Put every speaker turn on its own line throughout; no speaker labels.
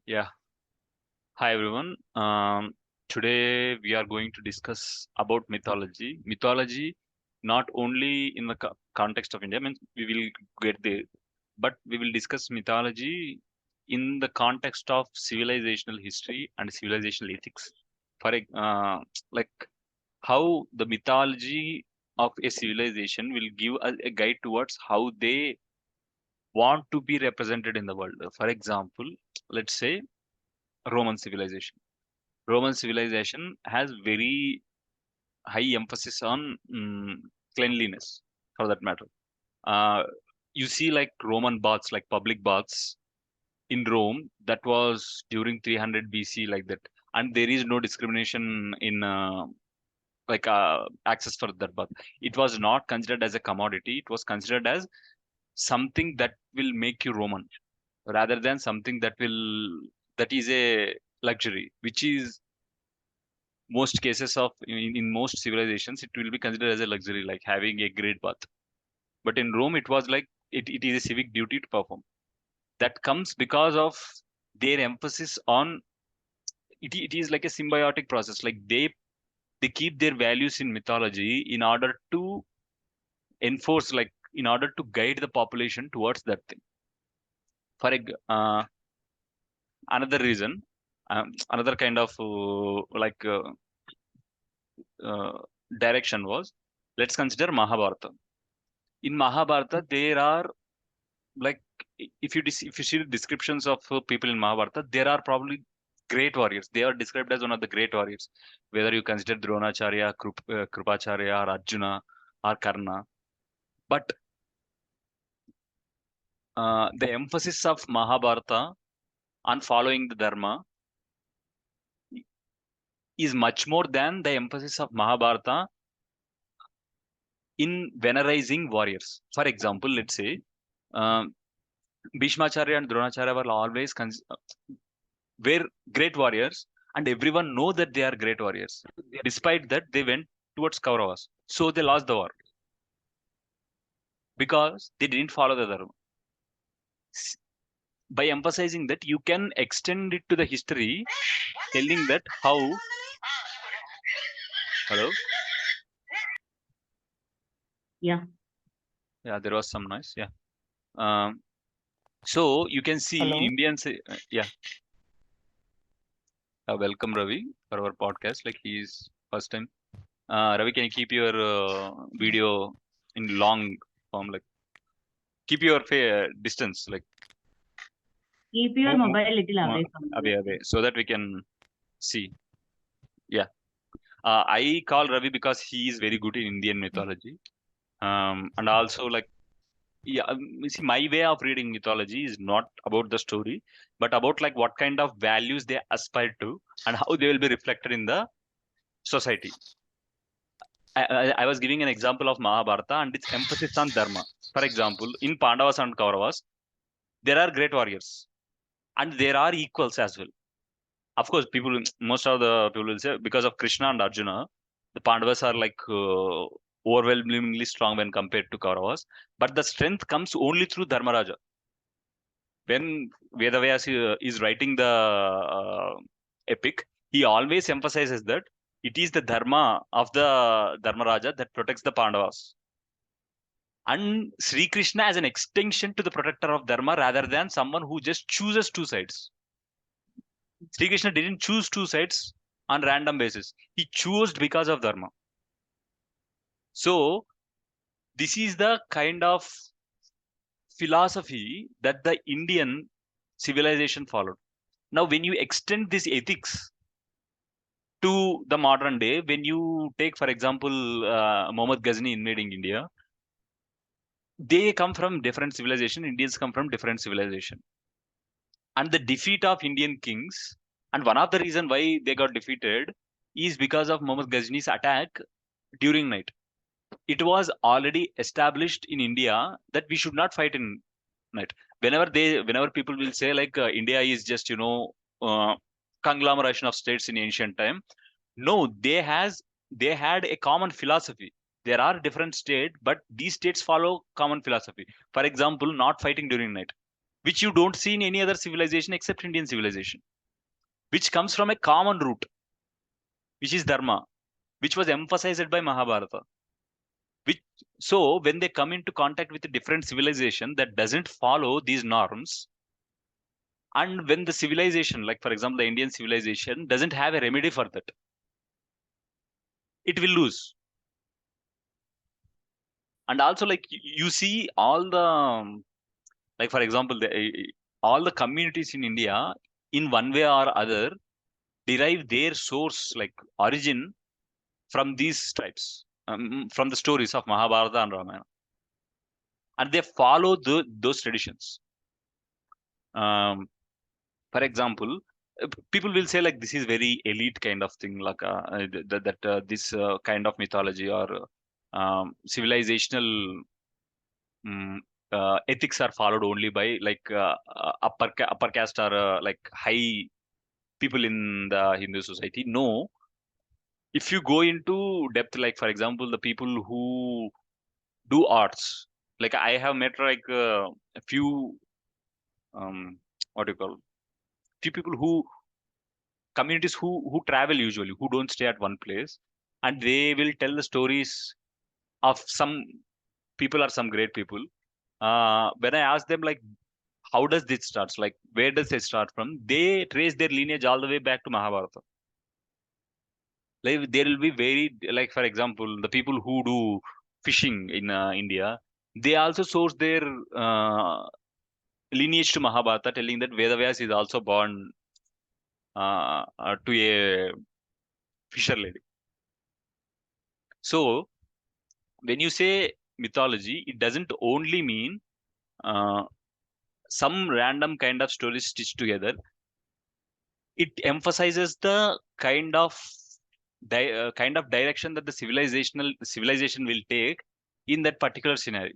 Yeah. Hi everyone. Today we are going to discuss about mythology. Mythology, not only in the context of India, means we will get there, but we will discuss mythology in the context of civilizational history and civilizational ethics. Like how the mythology of a civilization will give us a guide towards how they want to be represented in the world. For example, let's say Roman civilization. Roman civilization has very high emphasis on cleanliness, for that matter. Uh, you see, like Roman baths, like public baths in Rome, that was during 300 BC, like that, and there is no discrimination in access for that bath. It was not considered as a commodity; it was considered as something that will make you Roman, rather than something that is a luxury, which is most cases of in most civilizations it will be considered as a luxury, like having a great bath. But in Rome it was like it is a civic duty to perform. That comes because of their emphasis on it is like a symbiotic process, like they keep their values in mythology in order to enforce, like in order to guide the population towards that thing. Another reason, another kind of uh, direction was, let's consider Mahabharata. In Mahabharata, there are like if you see the descriptions of people in Mahabharata, there are probably great warriors. They are described as one of the great warriors. Whether you consider Dronacharya, Krupacharya, or Arjuna, or Karna, but the emphasis of Mahabharata on following the Dharma is much more than the emphasis of Mahabharata in venerizing warriors. For example, let's say um, Bhishmacharya and Dronacharya were always were great warriors, and everyone know that they are great warriors. Despite that, they went towards Kauravas, so they lost the war because they didn't follow the dharma. By emphasizing that, you can extend it to the history, telling that how. Hello.
Yeah.
Yeah, there was some noise. Yeah. Um, so you can see
Hello.
Indians. Yeah. Welcome Ravi for our podcast. Like he's first time. Ravi, can you keep your video in long form? Like keep your distance. Like
Keep your
move,
mobile little
move
away from you.
away so that we can see. Yeah. I call Ravi because he is very good in Indian mythology. And also like yeah, you see, my way of reading mythology is not about the story, but about like what kind of values they aspire to and how they will be reflected in the society. I was giving an example of Mahabharata and its emphasis on dharma. For example, in Pandavas and Kauravas, there are great warriors and there are equals as well. Of course, most of the people will say because of Krishna and Arjuna, the Pandavas are like overwhelmingly strong when compared to Kauravas. But the strength comes only through Dharmaraja. When Vedavyas is writing the epic, he always emphasizes that it is the dharma of the Dharmaraja that protects the Pandavas. And Sri Krishna as an extension to the protector of Dharma rather than someone who just chooses two sides. Sri Krishna didn't choose two sides on random basis. He chose because of Dharma. So this is the kind of philosophy that the Indian civilization followed. Now, when you extend this ethics to the modern day, when you take, for example, Muhammad Ghazni invading India, they come from different civilization. Indians come from different civilization, and the defeat of Indian kings, and one of the reason why they got defeated is because of Muhammad Ghazni's attack during night. It was already established in India that we should not fight in night. Whenever people will say like India is just uh, conglomeration of states in ancient time, no, they had a common philosophy. There are different states, but these states follow common philosophy. For example, not fighting during night. which you don't see in any other civilization except Indian civilization, which comes from a common root, which is dharma, which was emphasized by Mahabharata. Which, so when they come into contact with a different civilization that doesn't follow these norms, and when the civilization, like for example, the Indian civilization doesn't have a remedy for that, it will lose. And also, like you see all the like for example, all the communities in India, in one way or other, derive their source, like origin, from these tribes, from the stories of Mahabharata and Ramayana, and they follow those traditions. Um, for example, people will say like this is very elite kind of thing, like that this kind of mythology or civilizational ethics are followed only by like upper caste or like high people in the Hindu society. No, if you go into depth, like for example, the people who do arts, like I have met like a few um, what do you call, few people who, communities who travel usually, who don't stay at one place, and they will tell the stories of some people or some great people. When I ask them like how does this starts, like where does it start from, they trace their lineage all the way back to Mahabharata. Like there will be very, like for example, the people who do fishing in India, they also source their uh, lineage to Mahabharata, telling that Vedavyas is also born to a fisher lady. So when you say mythology, it doesn't only mean uh, some random kind of stories stitched together. It emphasizes the kind of direction that the civilization will take in that particular scenario.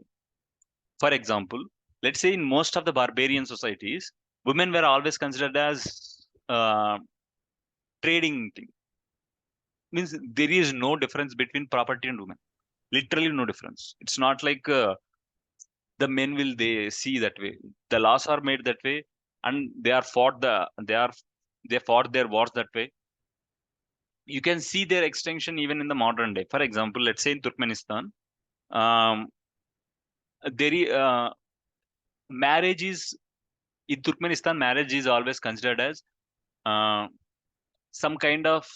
For example, let's say in most of the barbarian societies, women were always considered as trading thing. Means there is no difference between property and women. Literally no difference. It's not like the men will they see that way. The laws are made that way, and they fought their wars that way. You can see their extension even in the modern day. For example, let's say in Turkmenistan, um, marriage is, in Turkmenistan, marriage is always considered as uh, some kind of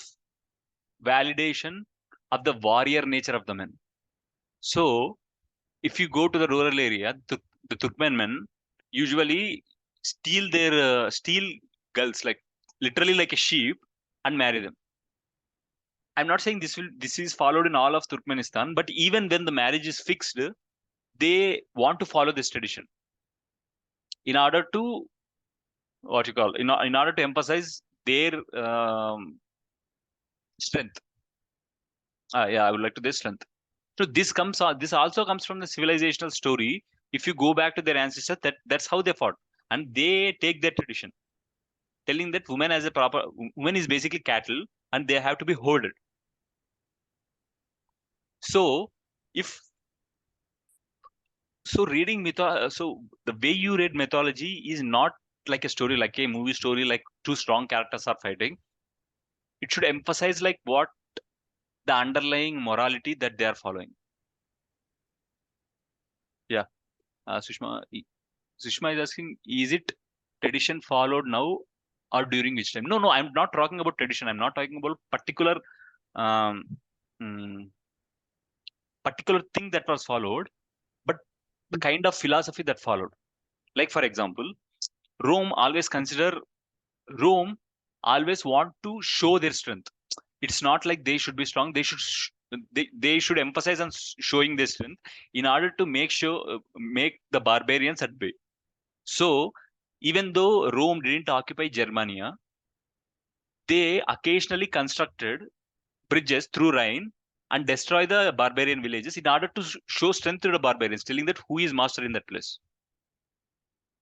validation of the warrior nature of the men. So if you go to the rural area, the Turkmen men usually steal girls, like literally like a sheep, and marry them. I'm not saying this is followed in all of Turkmenistan, but even when the marriage is fixed, they want to follow this tradition in order to, what you call, in order to emphasize their strength. Yeah, I would like to their strength. So this also comes from the civilizational story. If you go back to their ancestors, that's how they fought, and they take their tradition, telling that woman is basically cattle, and they have to be hoarded. So if so reading so the way you read mythology is not like a story, like a movie story, like two strong characters are fighting. It should emphasize like what the underlying morality that they are following. Yeah. Sushma is asking, is it tradition followed now or during which time? No, I'm not talking about tradition. I'm not talking about um, mm, particular thing that was followed, but the kind of philosophy that followed. Like for example, Rome always consider Rome always want to show their strength. It's not like they should be strong. They should emphasize on showing their strength in order to make the barbarians at bay. So even though Rome didn't occupy Germania, they occasionally constructed bridges through Rhine and destroy the barbarian villages in order to show strength to the barbarians, telling that who is master in that place.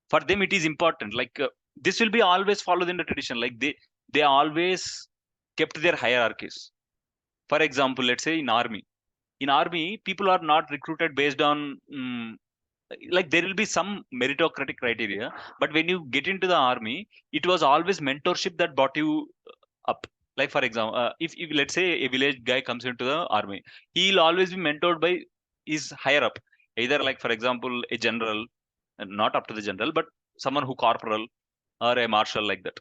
For them, it is important. Like this will be always followed in the tradition. Like they always kept their hierarchies. For example, let's say in army, people are not recruited based on like there will be some meritocratic criteria, but when you get into the army, it was always mentorship that brought you up. Like for example, if let's say a village guy comes into the army, he'll always be mentored by his higher up, either like for example a general, not up to the general, but someone who corporal or a marshal like that.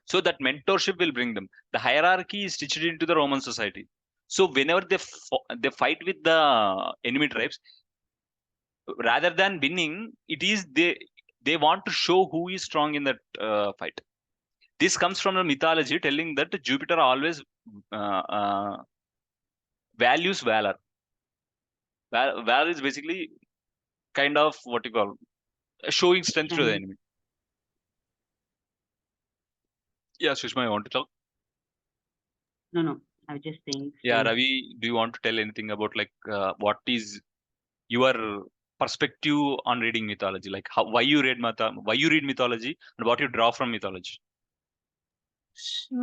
So that mentorship will bring them. The hierarchy is stitched into the Roman society. So whenever they fight with the enemy tribes, rather than winning, it is they want to show who is strong in that fight. This comes from the mythology telling that Jupiter always values valor. Valor is basically kind of what you call showing strength to the
And
enemy. Yeah, Sushma, you want to talk?
no, I was just saying
Yeah,
same.
Ravi, do you want to tell anything about like what is your perspective on reading mythology? Like how why you read mythology and what you draw from mythology?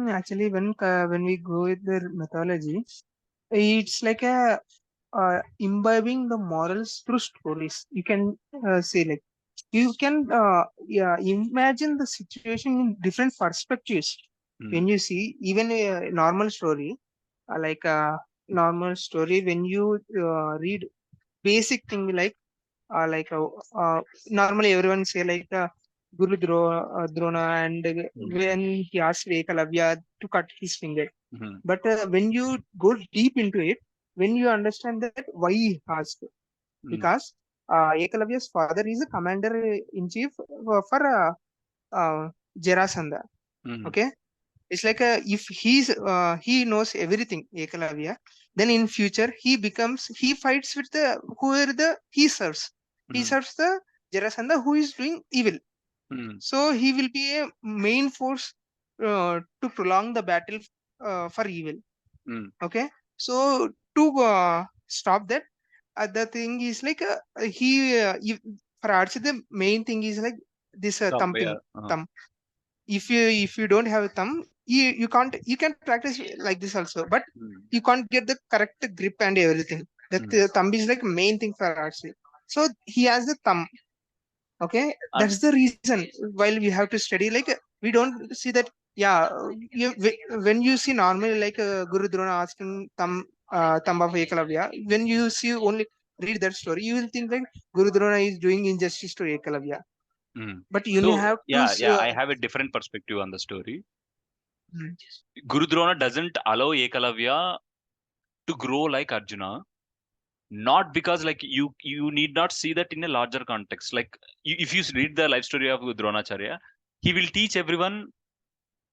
Actually, when we go with the mythology, it's like a imbibing the morals through stories. You can say like you can yeah, imagine the situation in different perspectives.
Mm,
When you see even a normal story, like a normal story, when you read basic thing like normally everyone say Guru Drona and
mm,
when he asked Ekalavya to cut his finger.
mm,
But when you go deep into it, when you understand that why he asked,
mm,
because Ekalavya's father is a commander in chief for Jarasandha.
mm,
Okay, it's like if he knows everything, Ekalavya, then in future he fights with the whoever he serves. He
mm,
serves the Jarasandha who is doing evil.
mm,
So he will be a main force to prolong the battle for evil.
mm.
Okay, so to stop that, the thing is for Archie the main thing is like this
Thumb,
thumb
yeah.
thing. Thumb. If you don't have a thumb, you can practice like this also, but
Mm,
you can't get the correct grip and everything. That
mm.
thumb is like main thing for Archie. So he has the thumb. Okay,
And
that's the reason while we have to study we don't see that. Yeah, when you see normally Guru Drona asking thumb of Ekalavya, when you see only read that story, you will think like Guru Drona is doing injustice to Ekalavya.
mm.
But you
So
have to
yeah, I have a different perspective on the story.
mm,
Guru Drona doesn't allow Ekalavya to grow like Arjuna, not because like you need not see that in a larger context. Like if you read the life story of Dronacharya, he will teach everyone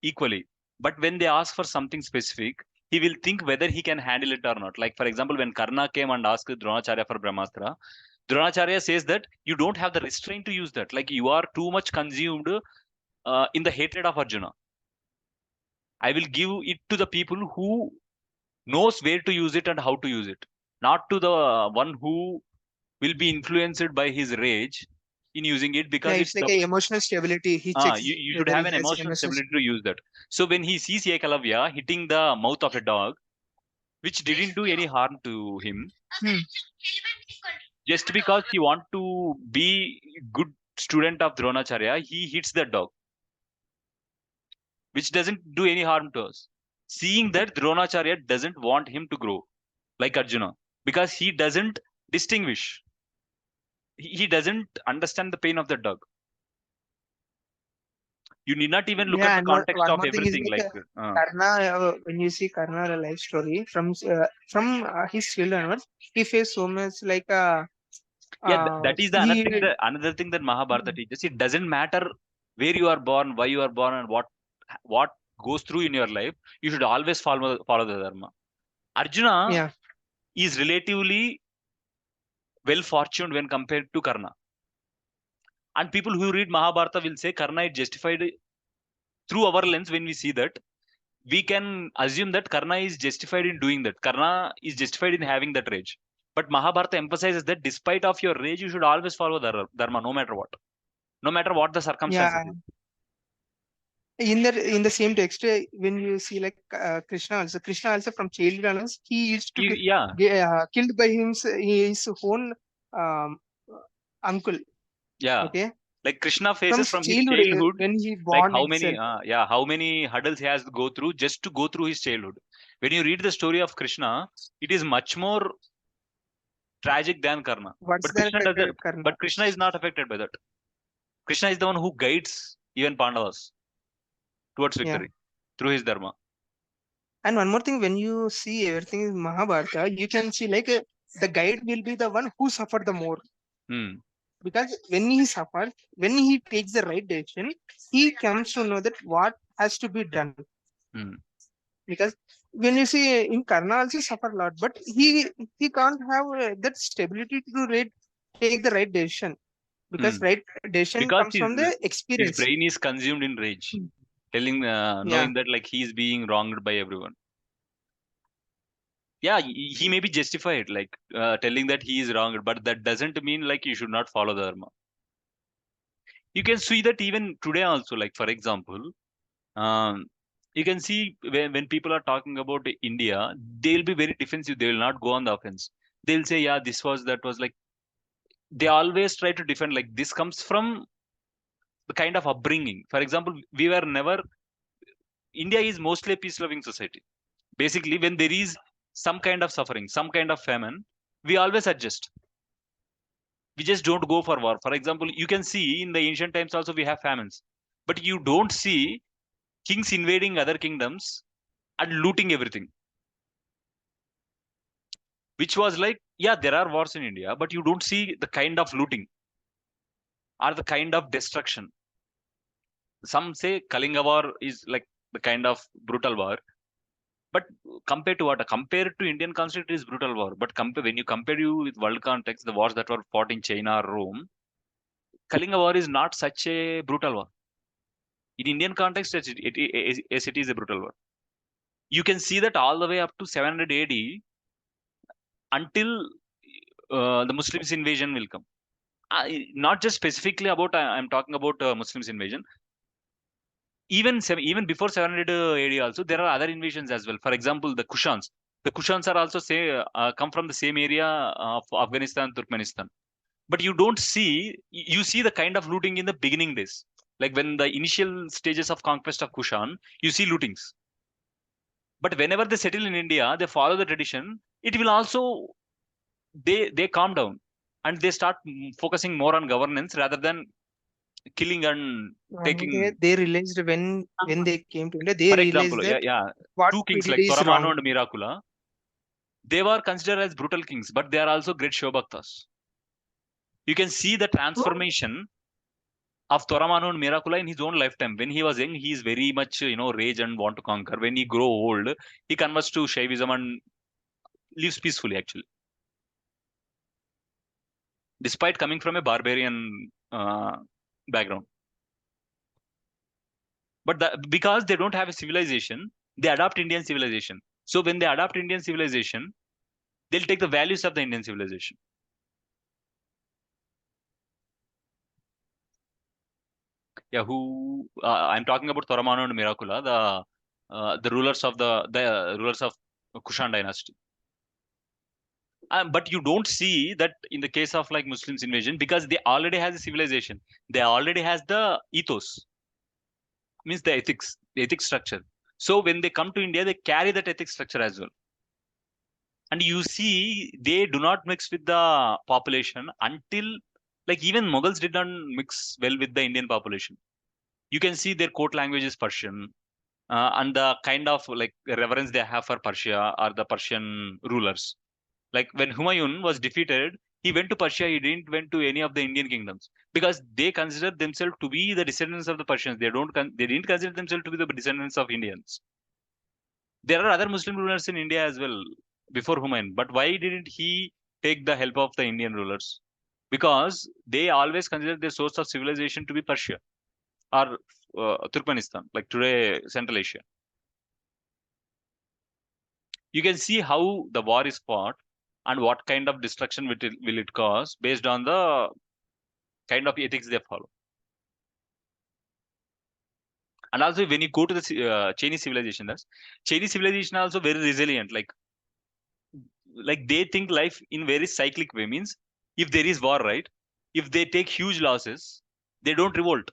equally. But when they ask for something specific, he will think whether he can handle it or not. Like for example, when Karna came and asked Dronacharya for Brahmastra, Dronacharya says that you don't have the restraint to use that. Like you are too much consumed in the hatred of Arjuna. I will give it to the people who knows where to use it and how to use it, not to the one who will be influenced by his rage in using it
yeah,
because
it's
it's
like
the
a emotional stability. He checks
you should
whether
have
he
an
has
emotional
emotional
stability to
stability.
use that. So when he sees Ekalavya hitting the mouth of a dog, which didn't do any harm to him,
Hmm.
just because he want to be good student of Dronacharya, he hits the dog, which doesn't do any harm to us. Seeing that Dronacharya doesn't want him to grow like Arjuna because he doesn't distinguish. He doesn't understand the pain of the dog. You need not even look at
Yeah,
the
and
context
one
of
more thing is
everything. Like,
Karna. When you see Karna life story from his children onwards, he faced so much
yeah, that is the
he
another thing that Mahabharata teaches. It doesn't matter where you are born, why you are born, and what goes through in your life. You should always follow the dharma. Arjuna
yeah.
is relatively well fortuned when compared to Karna. And people who read Mahabharata will say Karna is justified through our lens. When we see that, we can assume that Karna is justified in doing that. Karna is justified in having that rage. But Mahabharata emphasizes that despite of your rage, you should always follow dharma, no matter what the circumstances
Yeah,
is.
in the same text, when you see Krishna also from childhood onwards, he used to
Yeah,
killed by his own um, uncle.
Yeah.
Okay,
Like Krishna
from
faces from his
childhood
childhood,
when he
like
born itself.
how many hurdles he has to go through just to go through his childhood. When you read the story of Krishna, it is much more tragic than Karna.
What's
But
the
Krishna doesn't.
Karna?
But Krishna is not affected by that. Krishna is the one who guides even Pandavas towards
Yeah.
victory through his dharma.
And one more thing, when you see everything in Mahabharata, you can see like the guide will be the one who suffered the more.
Hmm.
Because when he suffers, when he takes the right decision, he comes to know that what has to be done.
Hmm.
Because when you see in Karna also suffer a lot, but he can't have that stability to take the right decision. Because
Hmm.
right decision
Because
comes from the
his
experience.
brain is consumed in rage, telling
Yeah.
knowing that like he is being wronged by everyone. Yeah, he may be justified, like telling that he is wronged, but that doesn't mean like you should not follow the dharma. You can see that even today also, like for example, um, you can see when people are talking about India, they'll be very defensive. They will not go on the offense. They'll say, yeah, this was that was like, they always try to defend. Like this comes from the kind of upbringing. For example, we were never, India is mostly a peace loving society. Basically, when there is some kind of suffering, some kind of famine, we always adjust. We just don't go for war. For example, you can see in the ancient times also we have famines, but you don't see kings invading other kingdoms and looting everything. Which was like, yeah, there are wars in India, but you don't see the kind of looting or the kind of destruction. Some say Kalinga war is like the kind of brutal war, but compared to what? Compared to Indian conflict, it is brutal war. But when you compare you with world context, the wars that were fought in China or Rome, Kalinga war is not such a brutal war. In Indian context, yes, it is a brutal war. You can see that all the way up to 700 AD until the Muslims invasion will come. Not just specifically about I'm talking about Muslims invasion. Even before 700 AD also there are other invasions as well. For example, the Kushans. The Kushans are also come from the same area of Afghanistan, Turkmenistan. But you don't see, you see the kind of looting in the beginning days. Like when the initial stages of conquest of Kushan, you see lootings. But whenever they settle in India, they follow the tradition. It will also, they calm down and they start focusing more on governance rather than killing and
One more thing,
taking.
they realized when they came to India, they
For
realized
example, yeah,
that
yeah,
what
two
we
kings
did
like
is
Toramano
wrong.
and Miracula, they were considered as brutal kings, but they are also great Shobhaktas. You can see the transformation of Toramano and Miracula in his own lifetime. When he was young, he is very much, rage and want to conquer. When he grow old, he converts to Shaivism and lives peacefully, actually. Despite coming from a barbarian background. But because they don't have a civilization, they adopt Indian civilization. So when they adopt Indian civilization, they'll take the values of the Indian civilization. Yeah, who I'm talking about Toramano and Miracula, the rulers of the rulers of Kushan dynasty. But you don't see that in the case of like Muslims invasion because they already has a civilization. They already has the ethos, means the ethics structure. So when they come to India, they carry that ethics structure as well. And you see, they do not mix with the population until like even Mughals did not mix well with the Indian population. You can see their court language is Persian, and the kind of like reverence they have for Persia or the Persian rulers. Like when Humayun was defeated, he went to Persia. He didn't went to any of the Indian kingdoms because they consider themselves to be the descendants of the Persians. They didn't consider themselves to be the descendants of Indians. There are other Muslim rulers in India as well before Humayun, but why didn't he take the help of the Indian rulers? Because they always consider their source of civilization to be Persia or Turkmenistan, like today Central Asia. You can see how the war is fought and what kind of destruction will it cause based on the kind of ethics they follow. And also, when you go to the Chinese civilization, that's Chinese civilization also very resilient. Like they think life in very cyclic way. Means if there is war, right? if they take huge losses, they don't revolt.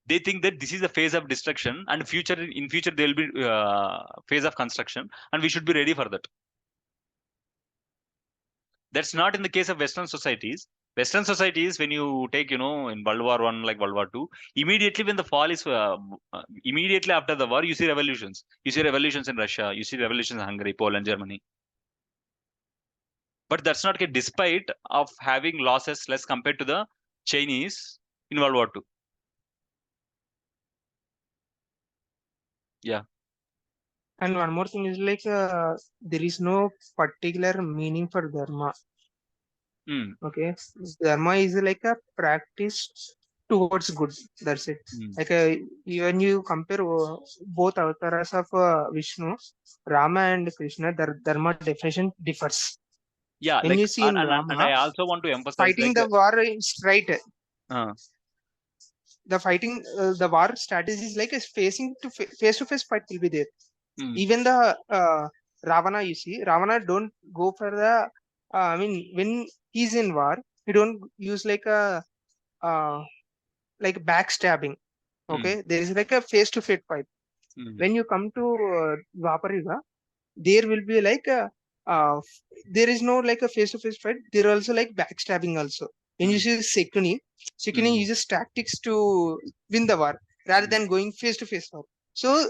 They think that this is a phase of destruction, and in future there will be phase of construction, and we should be ready for that. That's not in the case of Western societies. Western societies, when you take, in World War One, like World War Two, immediately when the fall is, immediately after the war, you see revolutions. You see revolutions in Russia. You see revolutions in Hungary, Poland, Germany. But that's not okay, despite of having losses less compared to the Chinese in World War Two. Yeah.
And one more thing is like there is no particular meaning for dharma.
Mm,
Okay, dharma is like a practice towards good. That's it.
mm.
Like when you compare both avatars of Vishnu, Rama and Krishna, their dharma definition differs.
Yeah,
When
like,
you see in
and I
Rama,
also want to emphasize,
fighting
like,
the war is right.
uh,
The war strategy is like a face to face fight will be there.
mm,
Even the Ravana, you see, Ravana don't go for the. I mean, when he's in war, he don't use uh, like backstabbing.
mm,
Okay, there is like a face to face fight.
mm,
When you come to Dwapar Yuga, there will be like a uh, there is no like a face to face fight. There are also like backstabbing also. When you
mm,
see Shikuni
mm,
uses tactics to win the war rather
mm.
than going face to face war. So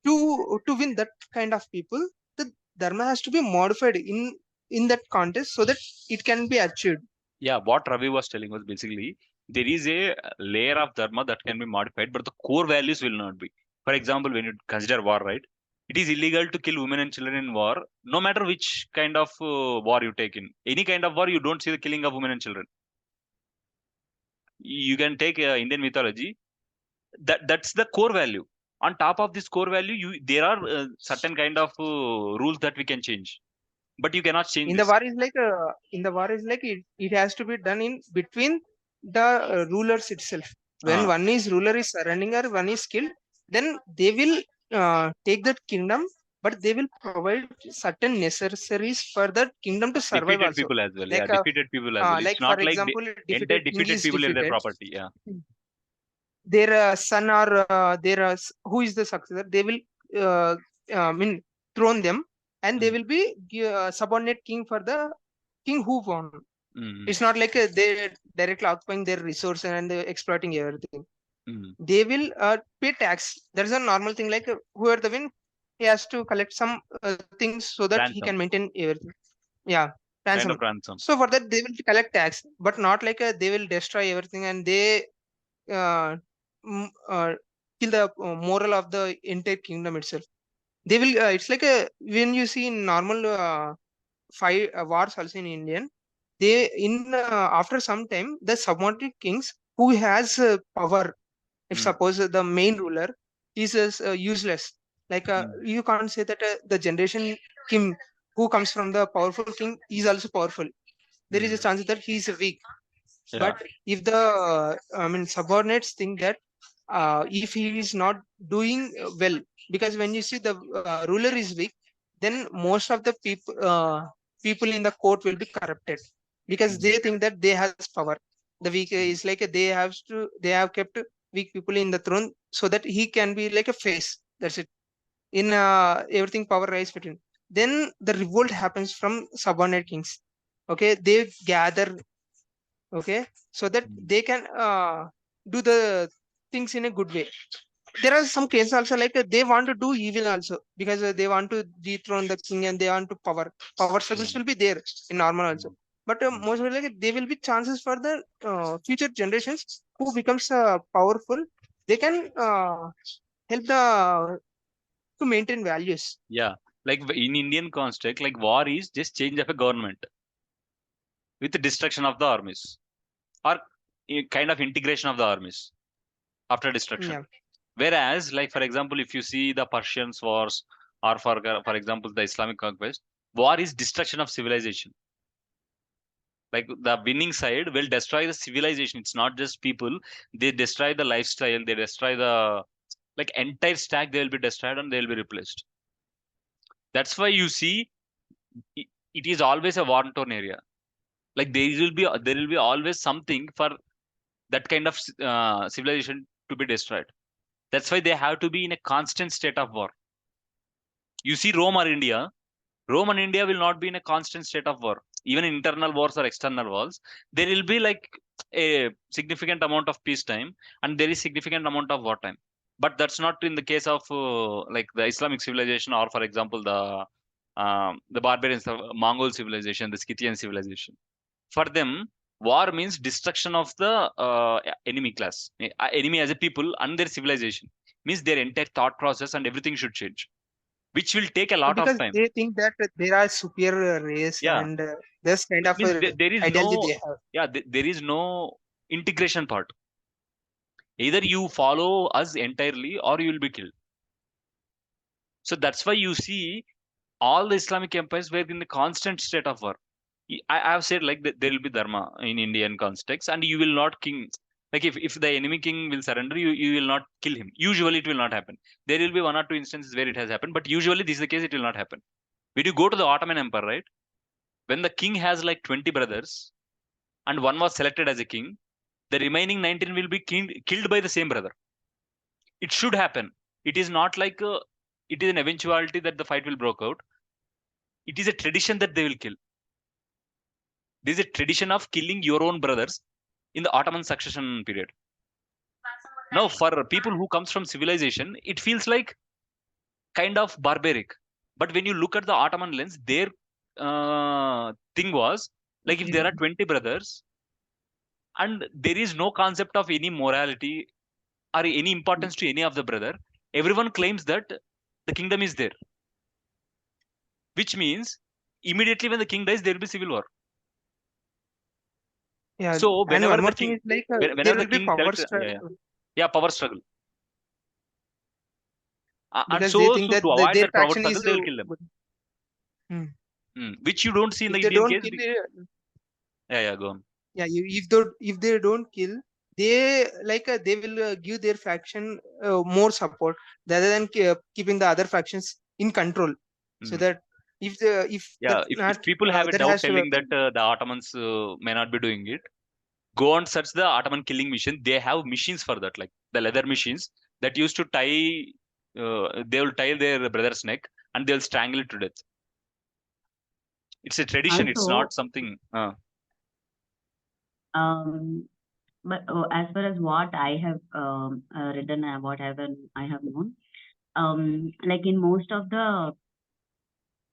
to win that kind of people, the dharma has to be modified in that context so that it can be achieved.
Yeah, what Ravi was telling was basically there is a layer of dharma that can be modified, but the core values will not be. For example, when you consider war, right? It is illegal to kill women and children in war, no matter which kind of war you take in. Any kind of war, you don't see the killing of women and children. You can take Indian mythology. That's the core value. On top of this core value, there are certain kind of rules that we can change, but you cannot change
In the
this.
war is like it has to be done in between the rulers itself. When
Uh,
ruler is surrendering or one is killed, then they will take that kingdom, but they will provide certain necessaries for that kingdom to survive
Defeated
also.
people as well. Yeah,
Like
defeated people as well. It's
like for
not like the
example,
entire
defeated king
defeated
is
people in their
defeated.
property. Yeah.
Their son or who is the successor, they will uh, I mean throne them, and they
Mm,
will be subordinate king for the king who won.
mm,
It's not like they directly occupying their resource and exploiting everything.
mm.
They will pay tax. There's a normal thing like whoever the win, he has to collect some things so that he
Ransom,
can maintain everything. Yeah,
kind
ransom.
of ransom.
So for that they will collect tax, but not like they will destroy everything and they uh, m- uh, kill the moral of the entire kingdom itself. They will. It's like a when you see in normal fight wars also in Indian. They in after some time the subordinate kings who has power. If
Mm,
suppose the main ruler is useless, like
mm,
you can't say that the generation king who comes from the powerful king is also powerful. There is a
mm.
chance that he is weak.
Yeah.
But if the subordinates think that if he is not doing well, because when you see the ruler is weak, then most of the people in the court will be corrupted because
Mm,
they think that they has power. The weak
mm,
is like they have kept weak people in the throne so that he can be like a face. That's it. In everything power rise between. Then the revolt happens from subordinate kings. Okay, they gather, okay, so that
mm,
they can do the things in a good way. There are some cases also like they want to do evil also because they want to dethrone the king and they want to power struggles
mm,
will be there in normal also.
mm,
But
mm.
most of it, like there will be chances for the future generations who becomes powerful. They can help the to maintain values.
Yeah. Like in Indian construct, like war is just change of a government with the destruction of the armies, or a kind of integration of the armies after destruction.
Yeah,
Whereas, like for example, if you see the Persians wars, or for example the Islamic conquest, war is destruction of civilization. Like the winning side will destroy the civilization. It's not just people. They destroy the lifestyle. They destroy the like entire stack. They will be destroyed and they will be replaced. That's why you see it is always a war torn area. Like there will be always something for that kind of civilization to be destroyed. That's why they have to be in a constant state of war. You see Rome or India, Rome and India will not be in a constant state of war. Even in internal wars or external wars, there will be like a significant amount of peacetime and there is significant amount of wartime. But that's not in the case of like the Islamic civilization or, for example, the barbarians, the Mongol civilization, the Scythian civilization. For them, war means destruction of the enemy class, enemy as a people and their civilization. Means their entire thought process and everything should change, which will take a lot of
Because
time.
they think that there are superior race
Yeah,
and this kind of
means there is
ideology
no,
they have.
yeah, there is no integration part. Either you follow us entirely or you will be killed. So that's why you see all the Islamic empires were in the constant state of war. I have said like there will be dharma in Indian context, and you will not king. Like if the enemy king will surrender, you will not kill him. Usually it will not happen. There will be one or two instances where it has happened, but usually this is the case. It will not happen. When you go to the Ottoman Empire, right? When the king has like 20 brothers, and one was selected as a king, the remaining 19 will be killed by the same brother. It should happen. It is not like it is an eventuality that the fight will break out. It is a tradition that they will kill. There is a tradition of killing your own brothers in the Ottoman succession period. Now, for people who comes from civilization, it feels like kind of barbaric. But when you look at the Ottoman lens, their thing was like if there are 20 brothers and there is no concept of any morality or any importance to any of the brother, everyone claims that the kingdom is there, which means immediately when the king dies, there will be civil war.
Yeah,
So
and
whenever
one more
the
thing
king,
is like there
whenever the
will be
king
power
selects,
struggle
yeah, power struggle. And
because they
so,
think
so
that
to avoid
their
that power
faction
struggle,
is
they will kill them.
good. Hmm.
Which you don't see in the
If they
Indian
don't
case.
kill,
Yeah, yeah, go on.
yeah, if they don't kill, they like they will give their faction more support rather than keeping the other factions in control. So
Mm.
that if
Yeah,
that
if
not
people have a
that
doubt
has to
telling that the Ottomans may not be doing it, go and search the Ottoman killing mission. They have machines for that, like the leather machines that used to tie. They will tie their brother's neck and they'll strangle it to death. It's a tradition. It's
Also,
not something.
um, but as far as what I have written and what I have known, like in most of the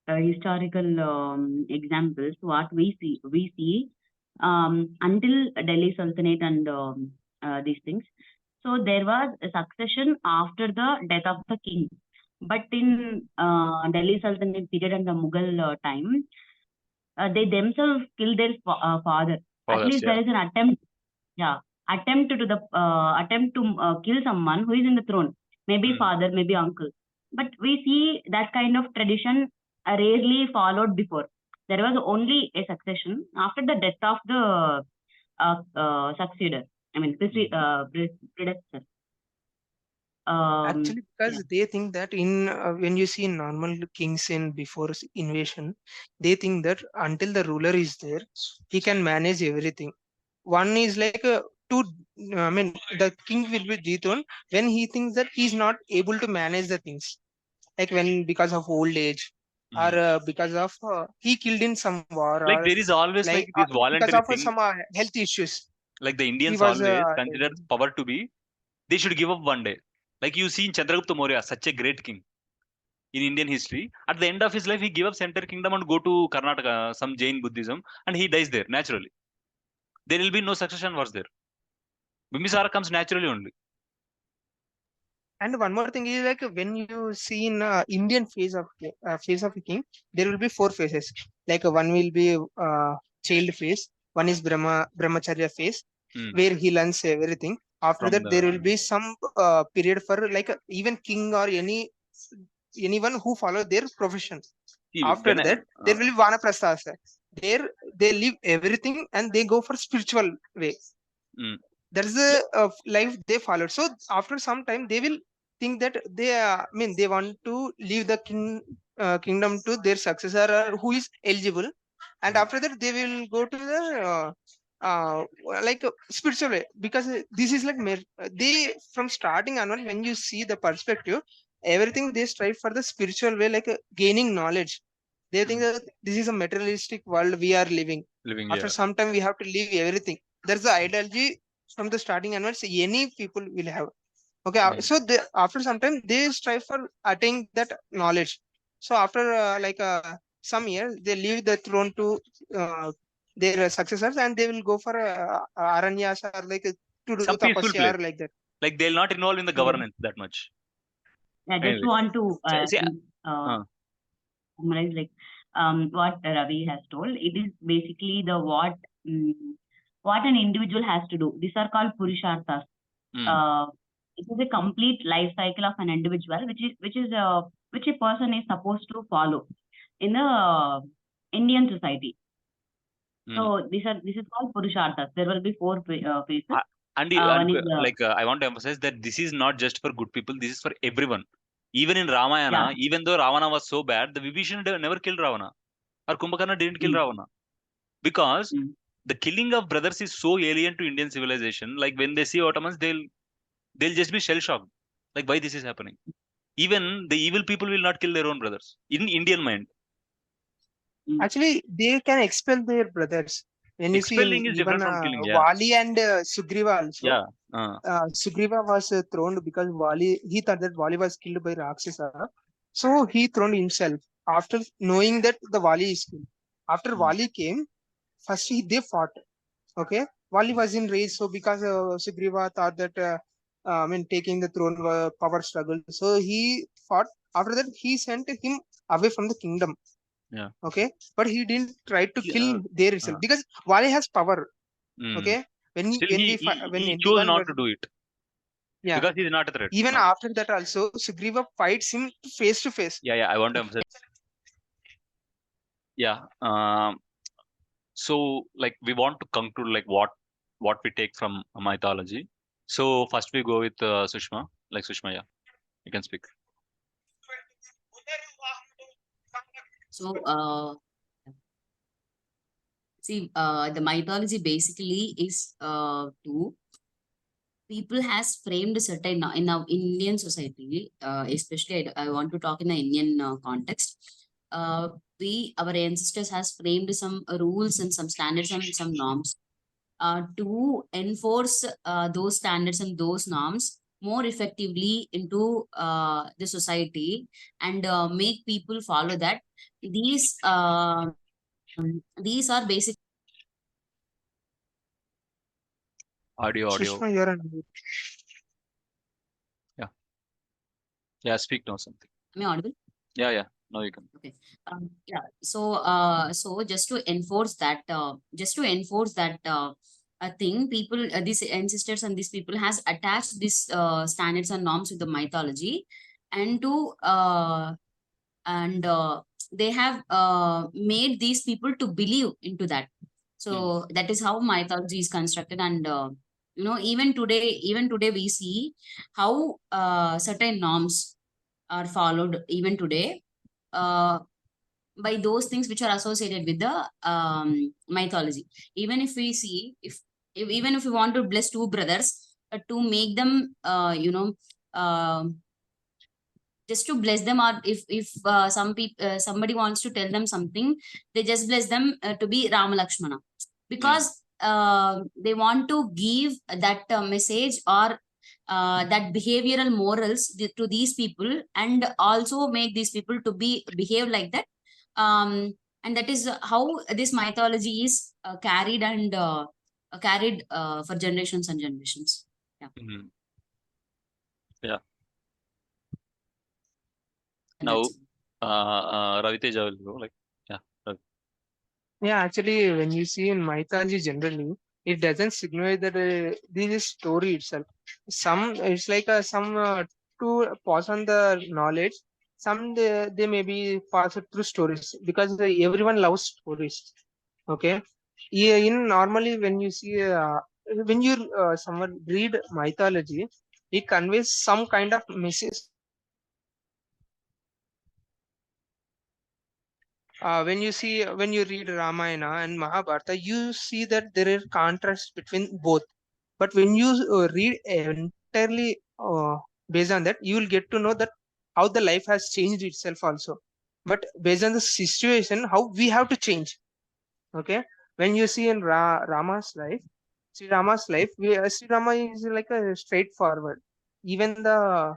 historical examples, what we see until Delhi Sultanate and these things. So there was a succession after the death of the king. But in Delhi Sultanate period and the Mughal time, they themselves killed their father. At
Fathers,
least
yeah.
there is an attempt, yeah, attempt to kill someone who is in the throne, maybe father, maybe uncle. But we see that kind of tradition rarely followed before. There was only a succession after the death of the successor. I mean, predecessor.
actually
Yeah.
because they think that in when you see normal kings in before invasion, they think that until the ruler is there, he can manage everything. One is like to I mean the king will be dethroned when he thinks that he's not able to manage the things, like when because of old age or because of he killed in some war
Like
or
there is always
like
like this
because
voluntary
of
thing.
some health issues.
Like the
He
Indians
was
always consider power to be, they should give up one day. Like you see in Chandragupta Maurya, such a great king in Indian history. At the end of his life, he gave up center kingdom and go to Karnataka, some Jain Buddhism, and he dies there naturally. There will be no succession wars there. Bimbisara comes naturally only.
and one more thing is like when you see in Indian phase of a king, there will be four phases. Like one will be child phase, one is brahmacharya phase, where he learns everything. After
From
that, there will
the
be some period for like even king or anyone who follow their profession.
see,
After
when
that, there will be vanaprasthasa. There they leave everything and they go for spiritual way.
mm,
That is the life they followed. So after some time, they will think that I mean, they want to leave the kingdom to their successor who is eligible, and after that they will go to the like spiritual way, because this is like they from starting onward, when you see the perspective, everything they strive for the spiritual way, like gaining knowledge. They think that this is a materialistic world we are living. After some time we have to leave everything. There's the ideology from the starting onwards any people will have. Okay, so they, after some time they strive for attaining that knowledge. So after some years they leave the throne to their successors, and they will go for aranyas, or like to do
Some peaceful
tapasya
place.
or like that.
Like they'll not involve in the governance that much.
I just
Anyways.
want to
See,
summarize like what Ravi has told. It is basically the what an individual has to do. These are called purusharthas. It is a complete life cycle of an individual, which a person is supposed to follow in the Indian society. So this is called purusharthas. There will be 4 phases.
I want to emphasize that this is not just for good people. This is for everyone. Even in Ramayana, even though Ravana was so bad, the Vibhishana never killed Ravana, or Kumbhakarna didn't kill Ravana, because the killing of brothers is so alien to Indian civilization. Like when they see Ottomans, they'll just be shell shocked. Like, why this is happening? Even the evil people will not kill their own brothers in Indian mind.
Actually, they can expel their brothers. When you see
Expelling is
even
different from killing.
Vali and Sugriva also. Sugriva was throned because he thought that Vali was killed by Rakshasa. So he throned himself after knowing that the Vali is killed. After Vali came, first they fought. Okay, Vali was in rage. So because Sugriva thought that taking the throne power struggle. So he fought. After that, he sent him away from the kingdom. Okay, but he didn't try to kill their itself, because Vali has power. Okay, when
he chose not to do it. Because he is not a threat.
Even after that also, Sugriva fights him face to face.
I want to emphasize. So like we want to conclude like what we take from mythology. So first we go with Sushma. Like Sushma, you can speak.
So see, the mythology basically is to people has framed certain in our Indian society, especially I want to talk in the Indian context. Our ancestors has framed some rules and some standards and some norms to enforce those standards and those norms more effectively into the society, and make people follow that. These are basic.
Audio.
Sushma, you're on mute.
Speak now something.
Am I audible?
Yeah. Now you can.
Okay. So just to enforce that, thing, people, these ancestors and these people has attached these standards and norms with the mythology, and they have made these people to believe into that. So that is how mythology is constructed, and even today we see how certain norms are followed even today by those things which are associated with the mythology. Even if we see, even if we want to bless 2 brothers, to make them just to bless them, or if somebody wants to tell them something, they just bless them to be Rama Lakshmana, because they want to give that message, or that behavioral morals to these people, and also make these people to behave like that. And that is how this mythology is carried for generations and generations.
Now Ravi Teja will go. Like Ravi.
Actually, when you see in mythology generally, it doesn't signify that this is story itself. It's like some to pass on the knowledge. Some they may be passed through stories, because everyone loves stories. Okay, in normally when you see when you someone read mythology, it conveys some kind of message. when you read Ramayana and Mahabharata, you see that there is contrast between both. But when you read entirely based on that, you will get to know that how the life has changed itself also. But based on the situation, how we have to change. Okay, when you see in Rama's life, Sri Rama's life, Sri Rama is like a straightforward. Even the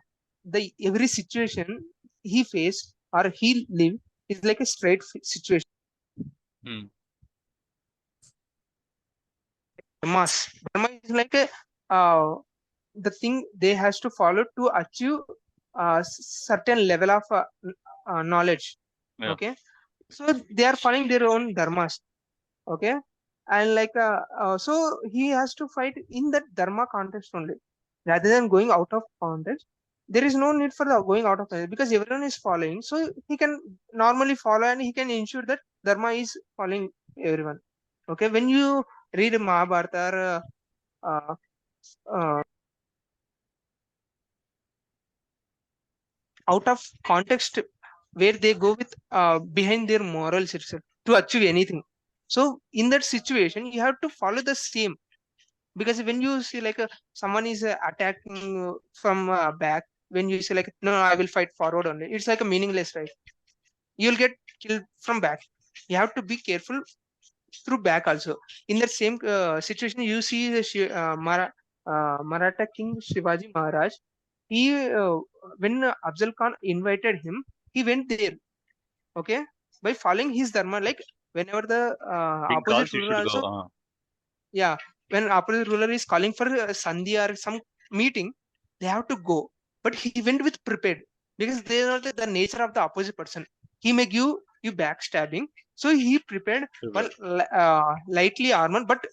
every situation he faced or he lived is like a situation.
Hmm.
Dharma is like a the thing they has to follow to achieve certain level of knowledge.
Yeah.
Okay, so they are following their own dharmas. Okay, and like so he has to fight in that dharma context only, rather than going out of context. There is no need for the going out of context because everyone is following, so he can normally follow and he can ensure that dharma is following everyone. Okay, when you read Mahabharata or uh, uh, out of context, where they go with behind their morals itself to achieve anything, so in that situation you have to follow the same. Because when you see like someone is attacking from back, when you say like no, no, I will fight forward only, it's like a meaningless, right? You'll get killed from back. You have to be careful through back also. In that same situation, you see the Maratha king Shivaji Maharaj. He when Afzal Khan invited him, he went there. Okay, by following his dharma, like whenever the
King
opposite
calls, you
ruler
should
also,
go.
yeah, when opposite ruler is calling for sandhya or some meeting, they have to go. But he went with prepared, because they know the nature of the opposite person. He may give you backstabbing, so he prepared one lightly armored, but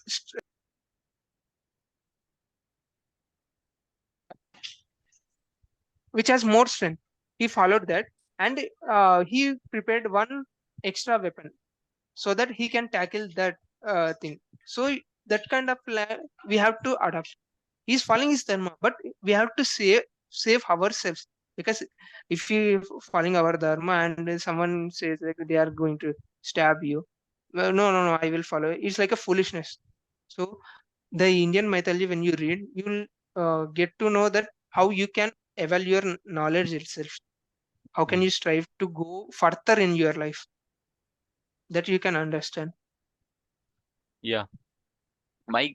which has more strength. He followed that, and he prepared one extra weapon so that he can tackle that thing. So that kind of we have to adapt. He's following his dharma, but we have to save ourselves. Because if you following our dharma and someone says like they are going to stab you, well, no, no, no, I will follow. It's like a foolishness. So the Indian mythology, when you read, you'll get to know that how you can evaluate your knowledge itself. How can
Hmm.
you strive to go further in your life, that you can understand.
Yeah. My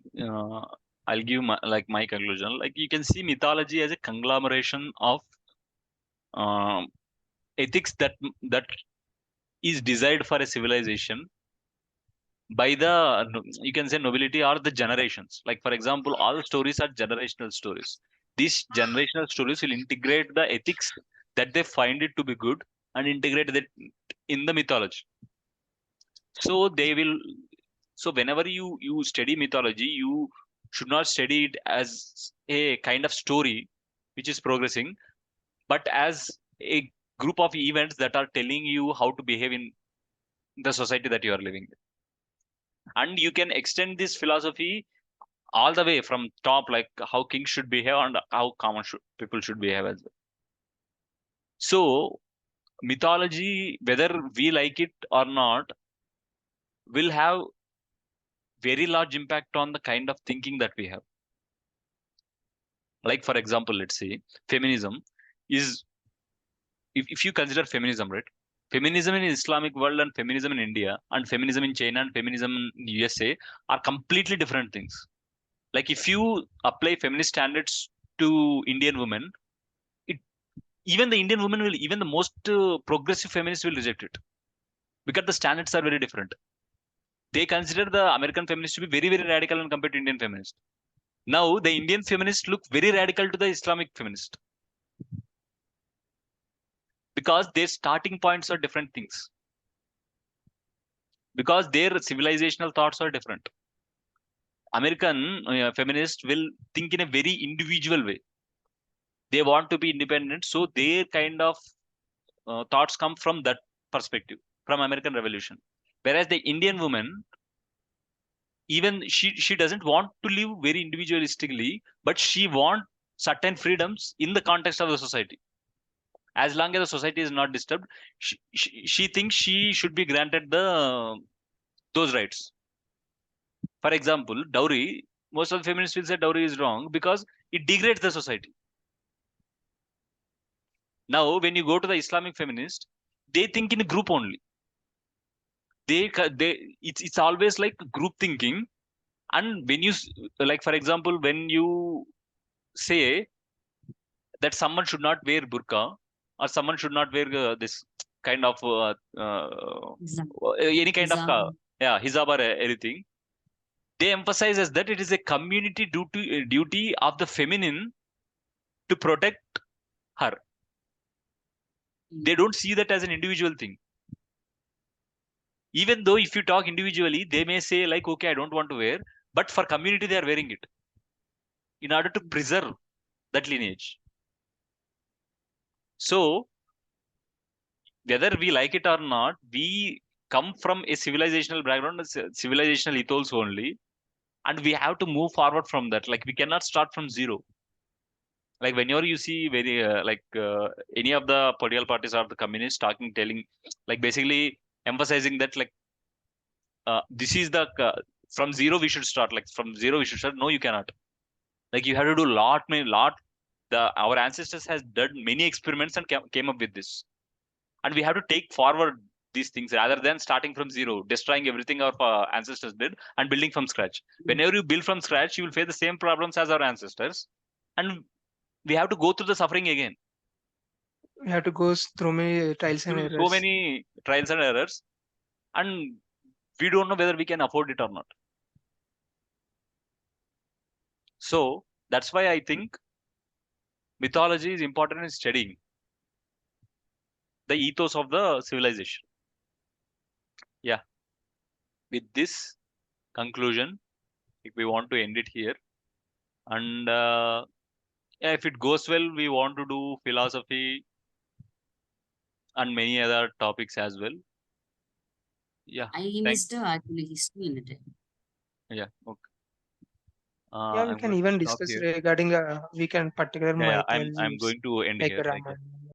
I'll give my conclusion. Like you can see mythology as a conglomeration of um, ethics that is desired for a civilization by the you can say nobility or the generations. Like for example, all stories are generational stories. These generational stories will integrate the ethics that they find it to be good and integrate that in the mythology. So they will. So whenever you study mythology, you should not study it as a kind of story which is progressing, but as a group of events that are telling you how to behave in the society that you are living in. And you can extend this philosophy all the way from top, like how kings should behave and how people should behave as well. So mythology, whether we like it or not, will have very large impact on the kind of thinking that we have. Like for example, let's say feminism is, if you consider feminism, right? Feminism in Islamic world and feminism in India and feminism in China and feminism in USA are completely different things. Like if you apply feminist standards to Indian women, it, even the Indian women will, even the most progressive feminists will reject it, because the standards are very different. They consider the American feminists to be very, very radical and compared to Indian feminists. Now the Indian feminists look very radical to the Islamic feminist, because their starting points are different things, because their civilizational thoughts are different. American feminists will think in a very individual way. They want to be independent, so their kind of thoughts come from that perspective, from American Revolution. Whereas the Indian woman, even she doesn't want to live very individualistically, but she wants certain freedoms in the context of the society. As long as the society is not disturbed, she thinks she should be granted those rights. For example, dowry. Most of the feminists will say dowry is wrong because it degrades the society. Now, when you go to the Islamic feminist, they think in a group only. It's always like group thinking. And when you like, for example, when you say that someone should not wear burqa or someone should not wear this kind of any kind of
Hijab.
yeah, hijab or anything, they emphasize as that it is a community duty of the feminine to protect her. They don't see that as an individual thing. Even though if you talk individually, they may say like, okay, I don't want to wear, but for community they are wearing it in order to preserve that lineage. So whether we like it or not, we come from a civilizational background, civilizational ethos only, and we have to move forward from that. Like we cannot start from zero. Like whenever you see very any of the political parties or the communists talking, telling, like basically emphasizing that like this is the from zero we should start. Like from zero we should start. No, you cannot. Like you have to do lot. Our ancestors has done many experiments and came up with this, and we have to take forward these things rather than starting from zero, destroying everything our ancestors did and building from scratch. Whenever you build from scratch, you will face the same problems as our ancestors, and we have to go through the suffering again.
We have to go through many trials and
Through
errors.
so many trials and errors, and we don't know whether we can afford it or not. So that's why I think mythology is important in studying the ethos of the civilization. Yeah. With this conclusion, we want to end it here. And yeah, if it goes well, we want to do philosophy and many other topics as well. Yeah.
I missed actually history in it.
Yeah. Okay.
Yeah, we
I'm
can
going to
even
stop
discuss
here.
regarding we can particular
Yeah,
mythology
I'm going to end
like
here. Like,
Ramayana.